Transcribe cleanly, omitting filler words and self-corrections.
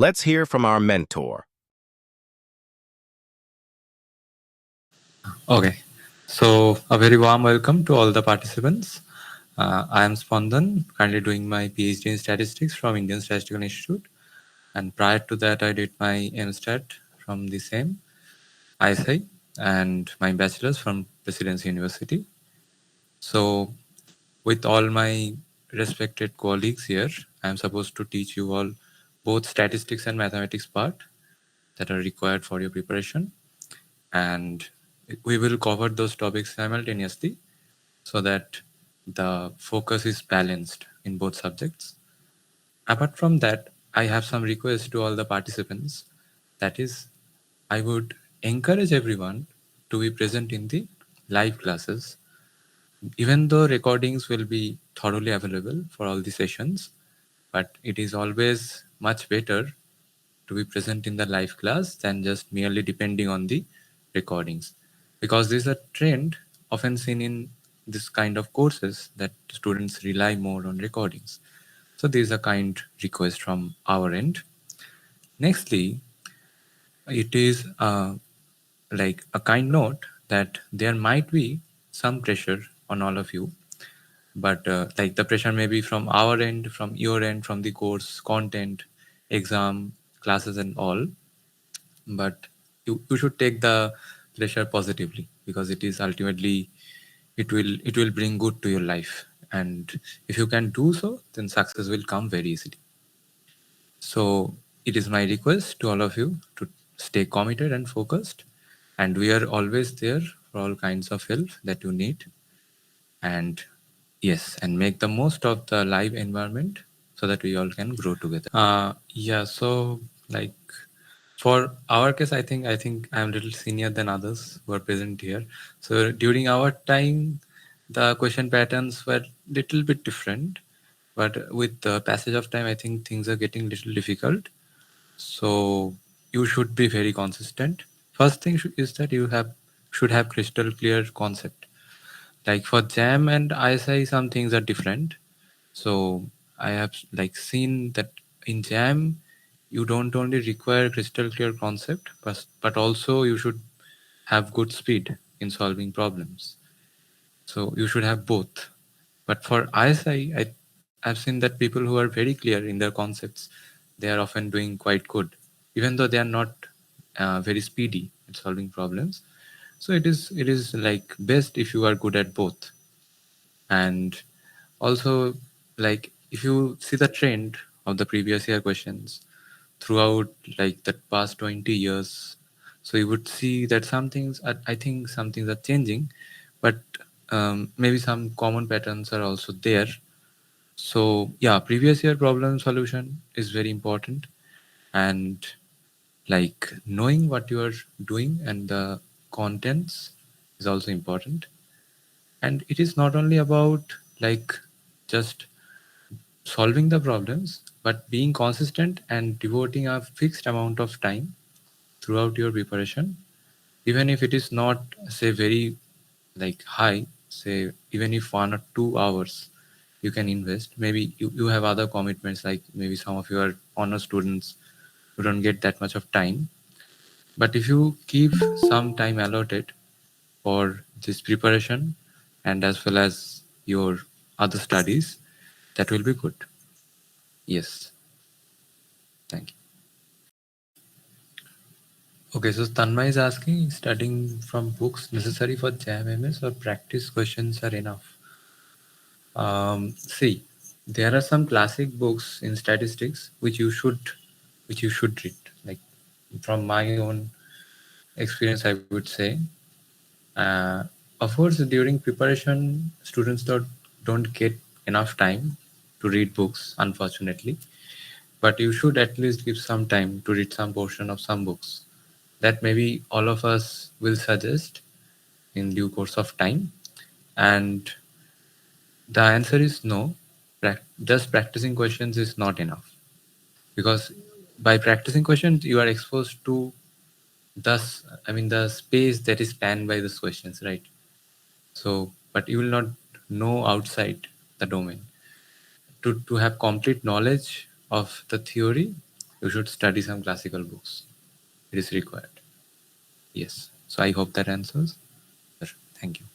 Let's hear from our mentor. Okay, so a very warm welcome to all the participants. I am Spandan, currently doing my PhD in statistics from Indian Statistical Institute. And prior to that, I did my M.Stat from the same ISI and my bachelor's from Presidency University. So with all my respected colleagues here, I am supposed to teach you all both statistics and mathematics part that are required for your preparation. And we will cover those topics simultaneously so that the focus is balanced in both subjects. Apart from that, I have some requests to all the participants. That is, I would encourage everyone to be present in the live classes. Even though recordings will be thoroughly available for all the sessions, but it is always much better to be present in the live class than just merely depending on the recordings. Because there's a trend often seen in this kind of courses that students rely more on recordings. So there's a kind request from our end. Nextly, it is like a kind note that there might be some pressure on all of you, but like the pressure may be from our end, from your end, from the course content, exam, classes and all. But you should take the pressure positively, because it is ultimately it will bring good to your life, and if you can do so, then success will come very easily. So it is my request to all of you to stay committed and focused, and we are always there for all kinds of help that you need. And yes, and make the most of the live environment so that we all can grow together. Yeah, so like for our case, I think I'm a little senior than others who are present here. So during our time, the question patterns were little bit different, but with the passage of time, I think things are getting little difficult. So you should be very consistent. First thing is that you should have crystal clear concept. Like for JAM and ISI, some things are different. So I have like seen that in JAM, you don't only require crystal clear concept, but also you should have good speed in solving problems. So you should have both. But for ISI, I've seen that people who are very clear in their concepts, they are often doing quite good, even though they are not very speedy at solving problems. So it is like best if you are good at both. And also, like if you see the trend of the previous year questions throughout like the past 20 years, so you would see that some things I think some things are changing, but maybe some common patterns are also there. So yeah, previous year problem solution is very important, and like knowing what you are doing and the contents is also important. And it is not only about like just solving the problems, but being consistent and devoting a fixed amount of time throughout your preparation, even if it is not say very like high, say even if 1 or 2 hours you can invest. Maybe you have other commitments, like maybe some of you are honor students who don't get that much of time, but if you keep some time allotted for this preparation and as well as your other studies, that will be good. Yes, thank you. Okay, so Tanmay is asking, studying from books necessary for JAM MS or practice questions are enough? See, there are some classic books in statistics which you should read. Like from my own experience, I would say. Uh, of course, during preparation, students don't get enough time to read books, unfortunately. But you should at least give some time to read some portion of some books that maybe all of us will suggest in due course of time. And the answer is no. Just practicing questions is not enough, because by practicing questions you are exposed to the space that is spanned by these questions, right? So, but you will not know outside the domain. To have complete knowledge of the theory, you should study some classical books. It is required. Yes. So I hope that answers. Thank you.